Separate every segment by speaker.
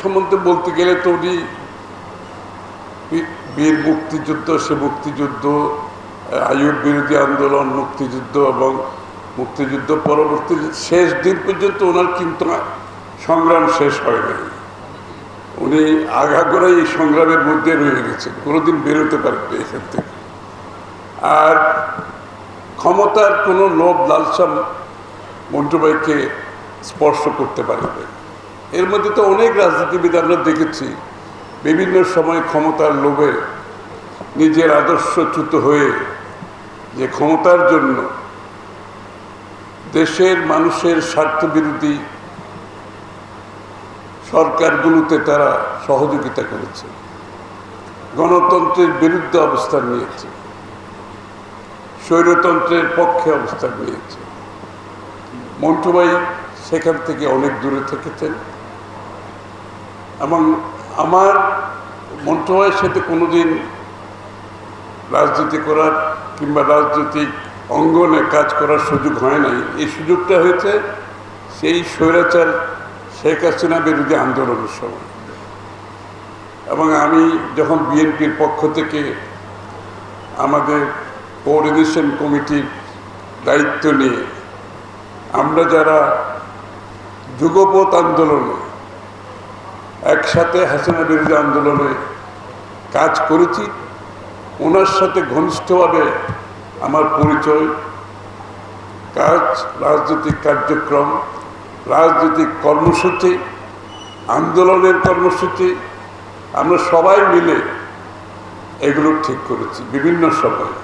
Speaker 1: সম্বন্ধে বলতে গেলে তো উনি বীর মুক্তিযুদ্ধ, সে মুক্তিযুদ্ধ, আইয়ুব বিরোধী আন্দোলন, মুক্তিযুদ্ধ এবং মুক্তিযুদ্ধ পরবর্তী শেষ দিন পর্যন্ত ওনার কিন্তু সংগ্রাম শেষ হয় নাই। উনি আগাগোড়াই এই সংগ্রামের মধ্যে রয়ে গেছেন, কোনোদিন বেরোতে পারেননি এখান থেকে। আর ক্ষমতার কোনো লোভ লালসা মন্টু ভাইকে স্পর্শ করতে পারেনি। এর মধ্যে তো অনেক রাজনীতিবিদ আমরা দেখেছি বিভিন্ন সময় ক্ষমতার লোভে নিজের আদর্শচ্যুত হয়ে যে ক্ষমতার জন্য দেশের মানুষের স্বার্থবিরোধী সরকারগুলোতে তারা সহযোগিতা করেছে, গণতন্ত্রের বিরুদ্ধে অবস্থান নিয়েছে, স্বৈরতন্ত্রের পক্ষে অবস্থান নিয়েছে। মন্টু ভাই সেখান থেকে অনেক দূরে থেকেছেন এবং আমার মন্টু ভাইয়ের সাথে কোনোদিন রাজনীতি করার কিংবা রাজনৈতিক অঙ্গনে কাজ করার সুযোগ হয় নাই। এই সুযোগটা হয়েছে সেই স্বৈরাচার শেখ হাসিনা বিরোধী আন্দোলনের সময়। এবং আমি যখন বিএনপির পক্ষ থেকে আমাদের কোঅর্ডিনেশন কমিটির দায়িত্ব নিয়ে আমরা যারা যুগপৎ আন্দোলনে একসাথে হাসিনা বিরোধী আন্দোলনে কাজ করেছি, ওনার সাথে ঘনিষ্ঠভাবে আমার পরিচয়, কাজ, রাজনৈতিক কার্যক্রম, রাজনৈতিক কর্মসূচি, আন্দোলনের কর্মসূচি আমরা সবাই মিলে এগুলো ঠিক করেছি বিভিন্ন সময়ে।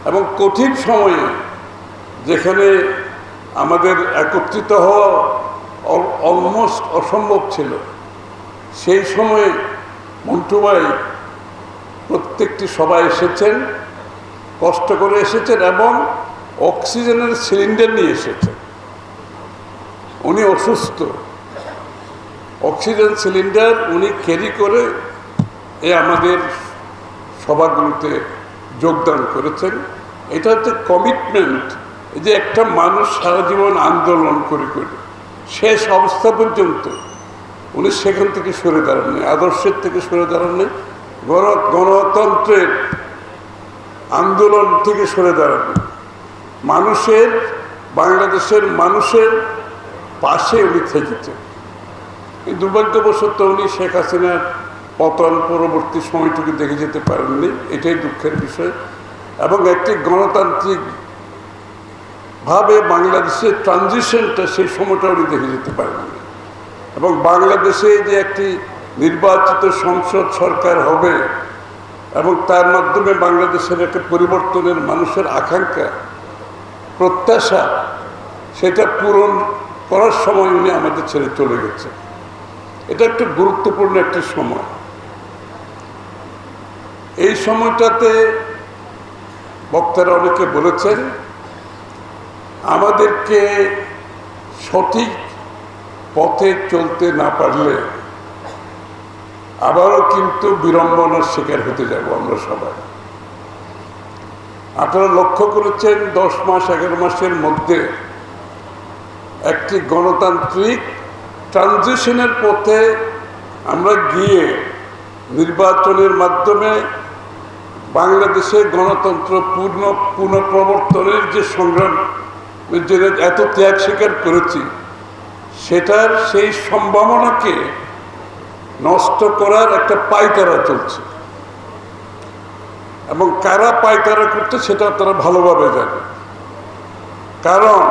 Speaker 1: এবং কঠিন সময়ে যেখানে আমাদের একত্রিত হওয়া অলমোস্ট অসম্ভব ছিল, সেই সময়ে মন্টু ভাই প্রত্যেকটি সভায় এসেছেন, কষ্ট করে এসেছেন এবং অক্সিজেনের সিলিন্ডার নিয়ে এসেছেন। উনি অসুস্থ, অক্সিজেন সিলিন্ডার উনি ক্যারি করে আমাদের সভাগুলোতে যোগদান করেছেন। এটা হচ্ছে কমিটমেন্ট, যে একটা মানুষ সারা জীবন আন্দোলন করে শেষ অবস্থা পর্যন্ত উনি সেখান থেকে সরে দাঁড়াননি, আদর্শের থেকে সরে দাঁড়াননি, গণতন্ত্রের আন্দোলন থেকে সরে দাঁড়াননি, মানুষের, বাংলাদেশের মানুষের পাশে উনি থেকেছেন। দুর্ভাগ্যবশত উনি শেখ হাসিনার পতন পরবর্তী সময়টুকু দেখে যেতে পারেননি, এটাই দুঃখের বিষয়। এবং একটি গণতান্ত্রিক ভাবে বাংলাদেশের ট্রানজিশনটা সেই সময়টা উনি দেখে যেতে পারেননি। এবং বাংলাদেশে যে একটি নির্বাচিত সংসদ সরকার হবে এবং তার মাধ্যমে বাংলাদেশের একটা পরিবর্তনের মানুষের আকাঙ্ক্ষা, প্রত্যাশা, সেটা পূরণ করার সময় উনি আমাদের ছেড়ে চলে গেছে। এটা একটা গুরুত্বপূর্ণ একটি সময়। এই সময়টাতে বক্তারা অনেকে বলেছেন আমাদেরকে সঠিক পথে চলতে না পারলে আবারও কিন্তু বিড়ম্বনার শিকার হতে যাব আমরা সবাই। আপনারা লক্ষ্য করেছেন 10 মাস 11 মাসের মধ্যে একটি গণতান্ত্রিক ট্রানজিশনের পথে আমরা গিয়ে নির্বাচনের মাধ্যমে বাংলাদেশের গণতন্ত্র পুনঃপ্রবর্তনের যে সংগ্রাম, যে এত ত্যাগ স্বীকার করেছি, সেটার সেই সম্ভাবনাকে নষ্ট করার একটা পায়তারা চলছে। এবং কারা পায়তারা করছে সেটা তারা ভালোভাবে জানে। কারণ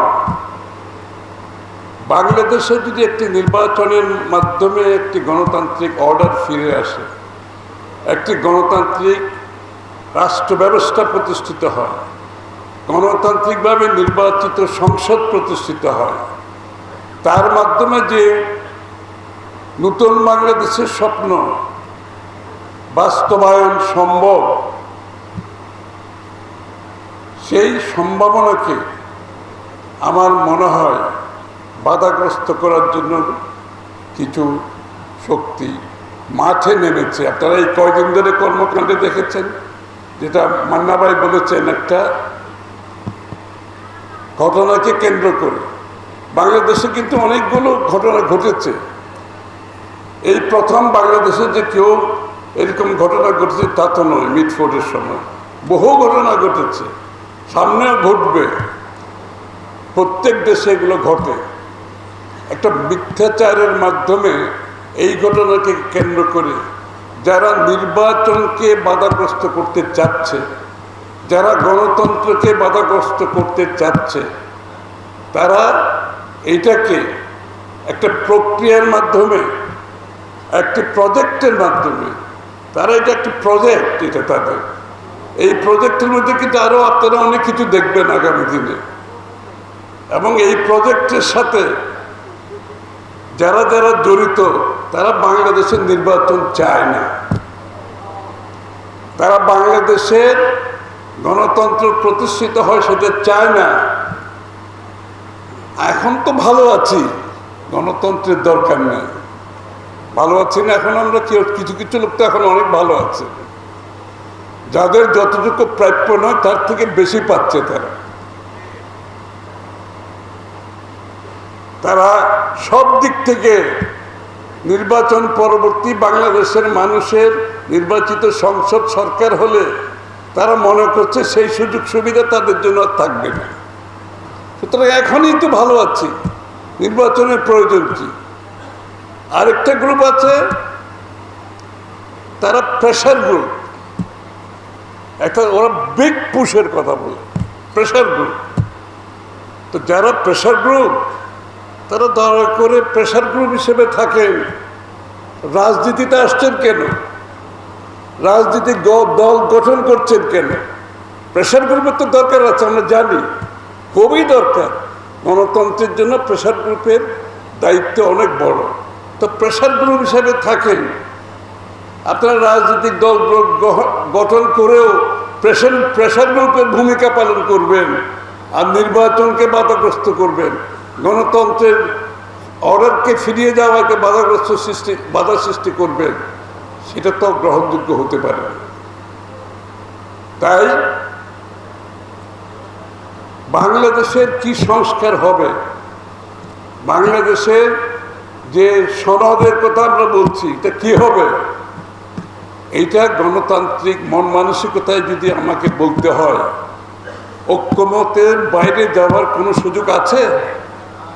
Speaker 1: বাংলাদেশে যদি একটি নির্বাচনের মাধ্যমে একটি গণতান্ত্রিক অর্ডার ফিরে আসে, একটি গণতান্ত্রিক রাষ্ট্র ব্যবস্থা প্রতিষ্ঠিত হয়, গণতান্ত্রিকভাবে নির্বাচিত সংসদ প্রতিষ্ঠিত হয়, তার মাধ্যমে যে নতুন বাংলাদেশের স্বপ্ন বাস্তবায়ন সম্ভব, সেই সম্ভাবনাকে আমার মনে হয় বাধাগ্রস্ত করার জন্য কিছু শক্তি মাঠে নেমেছে। আপনারা এই কয়দিন ধরে কর্মকাণ্ডে দেখেছেন, যেটা মান্না ভাই বলেছেন, একটা ঘটনাকে কেন্দ্র করে বাংলাদেশে কিন্তু অনেকগুলো ঘটনা ঘটেছে। এই প্রথম বাংলাদেশে যে কেউ এরকম ঘটনা ঘটেছে তা তো নয়। মিটফোর্ডের সময় বহু ঘটনা ঘটেছে, সামনেও ঘটবে, প্রত্যেক দেশে এগুলো ঘটে। একটা মিথ্যাচারের মাধ্যমে এই ঘটনাকে কেন্দ্র করে যারা নির্বাচনকে বাধাগ্রস্ত করতে চাচ্ছে, যারা গণতন্ত্রকে বাধাগ্রস্ত করতে চাচ্ছে, তারা এইটাকে একটা প্রক্রিয়ার মাধ্যমে, একটি প্রজেক্টের মাধ্যমে, তারা এটা একটি প্রজেক্ট, এটা তাদের এই প্রজেক্টের মধ্যে কিন্তু আরও আপনারা অনেক কিছু দেখবেন আগামী দিনে। এবং এই প্রজেক্টের সাথে যারা যারা জড়িত তারা বাংলাদেশের নির্বাচন চায় না, তারা বাংলাদেশের গণতন্ত্র প্রতিষ্ঠিত হয় সেটা চায় না। এখন তো ভালো আছি, গণতন্ত্রের দরকার নেই, ভালো আছি না এখন আমরা, কিছু কিছু লোক তো এখন অনেক ভালো আছে, যাদের যতটুকু প্রাপ্য নয় তার থেকে বেশি পাচ্ছে। তারা সব দিক থেকে নির্বাচন পরবর্তী বাংলাদেশের মানুষের নির্বাচিত সংসদ সরকার হলে তারা মনে করছে সেই সুযোগ সুবিধা তাদের জন্য আর থাকবে না। সুতরাং এখনই তো ভালো আছি, নির্বাচনের প্রয়োজন কি? আরেকটা গ্রুপ আছে, তারা প্রেশার গ্রুপ, একটা ওরা বিগ পুশের কথা বলে, প্রেশার গ্রুপ। তো যারা প্রেশার গ্রুপ তারা দয়া করে প্রেশার গ্রুপ হিসেবে থাকেন। রাজনীতিতে আসছেন কেন? রাজনীতি দল গঠন করছেন কেন? প্রেশার গ্রুপের তো দরকার আছে, আমরা জানি, খুবই দরকার। গণতন্ত্রের জন্য প্রেশার গ্রুপের দায়িত্ব অনেক বড়। তো প্রেশার গ্রুপ হিসেবে থাকেন, আপনারা রাজনৈতিক দল গঠন করেও প্রেশার গ্রুপের ভূমিকা পালন করবেন আর নির্বাচনকে বাধাগ্রস্ত করবেন, গণতন্ত্রের অর্ডারকে ফিরিয়ে যাওয়াকে বাধা সৃষ্টি করবেন, সেটা তো গ্রহণযোগ্য হতে পারে না। তাই বাংলাদেশের কি সংস্কার হবে, বাংলাদেশের যে সনদের কথা আমরা বলছি এটা কি হবে, এইটা গণতান্ত্রিক মন মানসিকতায় যদি আমাকে বলতে হয়, ঐক্যমতের বাইরে যাওয়ার কোনো সুযোগ আছে?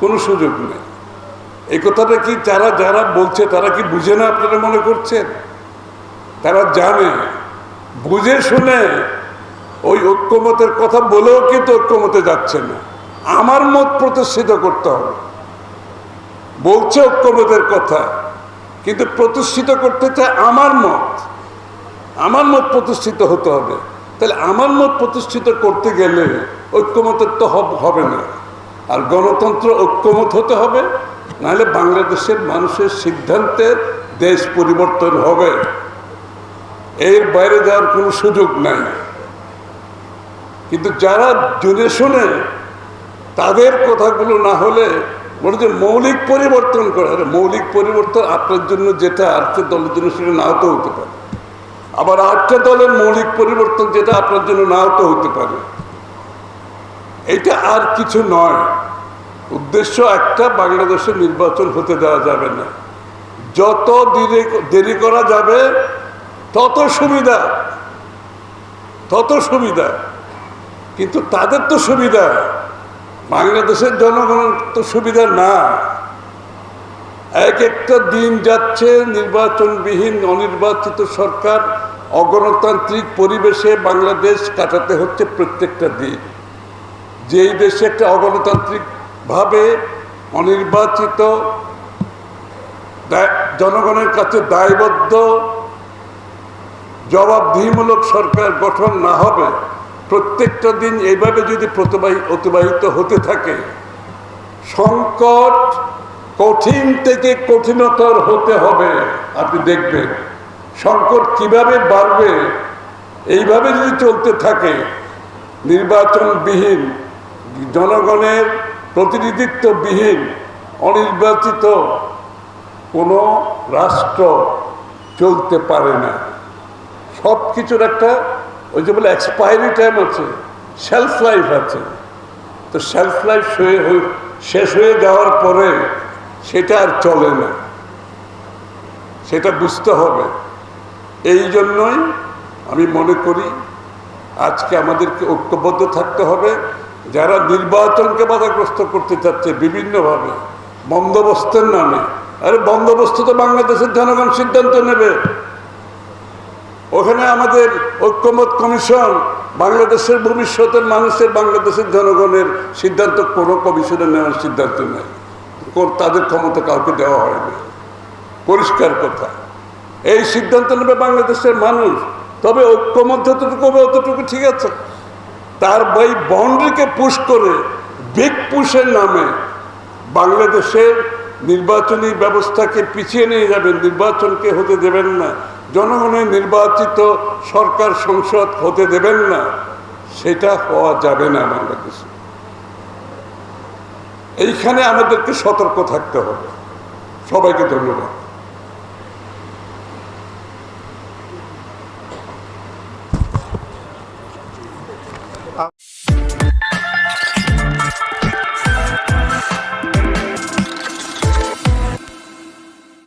Speaker 1: কোনো সুযোগ নেই। এই কথাটা কি যারা বলছে তারা কি বুঝে না আপনারা মনে করছেন? তারা জানে, বুঝে শুনে ওই ঐক্যমতের কথা বলেও কিন্তু ঐক্যমতে যাচ্ছে না। আমার মত প্রতিষ্ঠিত করতে হবে, বলছে ঐক্যমতের কথা, কিন্তু প্রতিষ্ঠিত করতে চায় আমার মত প্রতিষ্ঠিত হতে হবে। তাহলে আমার মত প্রতিষ্ঠিত করতে গেলে ঐক্যমতের তো হবে না। আর গণতন্ত্র ঐক্যমত হতে হবে, নাহলে বাংলাদেশের মানুষের সিদ্ধান্তে দেশ পরিবর্তন হবে, এর বাইরে যাওয়ার কোনো সুযোগ নাই। কিন্তু যারা জেনে শুনে তাদের কথাগুলো না হলে বলে যে মৌলিক পরিবর্তন করে, মৌলিক পরিবর্তন আপনার জন্য যেটা আরেকটা দলের জন্য সেটা নাও তো হতে পারে, আবার আরেকটা দলের মৌলিক পরিবর্তন যেটা আপনার জন্য নাও তো হতে পারে। এটা আর কিছু নয়, উদ্দেশ্য একটা, বাংলাদেশে নির্বাচন হতে দেওয়া যাবে না। যত দেরি করা যাবে তত সুবিধা। কিন্তু তাদের তো সুবিধা, বাংলাদেশের জনগণের তো সুবিধা না। এক একটা দিন যাচ্ছে নির্বাচনবিহীন অনির্বাচিত সরকার, অগণতান্ত্রিক পরিবেশে বাংলাদেশ কাটাতে হচ্ছে প্রত্যেকটা দিন। যেই দেশে একটা অগণতান্ত্রিকভাবে অনির্বাচিত জনগণের কাছে দায়বদ্ধ জবাবদিহিমূলক সরকার গঠন না হবে, প্রত্যেকটা দিন এইভাবে যদি অতিবাহিত হতে থাকে, সংকট কঠিন থেকে কঠিনতর হতে হবে। আপনি দেখবেন সংকট কিভাবে বাড়বে, এইভাবে যদি চলতে থাকে, নির্বাচনবিহীন, জনগণের প্রতিনিধিত্ববিহীন, অনির্বাচিত কোনো রাষ্ট্র চলতে পারে না। সব কিছুর একটা ওই যে বলে এক্সপায়ারি টাইম আছে, শেলফ লাইফ আছে। তো শেলফ লাইফ শেষ হয়ে যাওয়ার পরে সেটা আর চলে না। সেটা বুঝতে হবে। এই জন্যই আমি মনে করি আজকে আমাদেরকে ঐক্যবদ্ধ থাকতে হবে। যারা নির্বাচনকে বাধাগ্রস্ত করতে চাচ্ছে বিভিন্নভাবে বন্দোবস্তের নামে, আরে বন্দোবস্ত তো বাংলাদেশের জনগণ সিদ্ধান্ত নেবে। ওখানে আমাদের ঐক্যমত কমিশন, বাংলাদেশের ভবিষ্যতের মানুষের, বাংলাদেশের জনগণের সিদ্ধান্ত কোনো কমিশনে নেওয়ার সিদ্ধান্ত নেই, তাদের ক্ষমতা কাউকে দেওয়া হয়নি। পরিষ্কার কথা, এই সিদ্ধান্ত নেবে বাংলাদেশের মানুষ। তবে ঐক্যমত যতটুকু হবে অতটুকু ঠিক আছে। তার এই বাউন্ডারিকে পুশ করে বিগ পুশের নামে বাংলাদেশের নির্বাচনী ব্যবস্থাকে পিছিয়ে নিয়ে যাবেন, নির্বাচনকে হতে দেবেন না, জনগণের নির্বাচিত সরকার সংসদ হতে দেবেন না, সেটা হওয়া যাবে না বাংলাদেশে। এইখানে আমাদেরকে সতর্ক থাকতে হবে। সবাইকে ধন্যবাদ।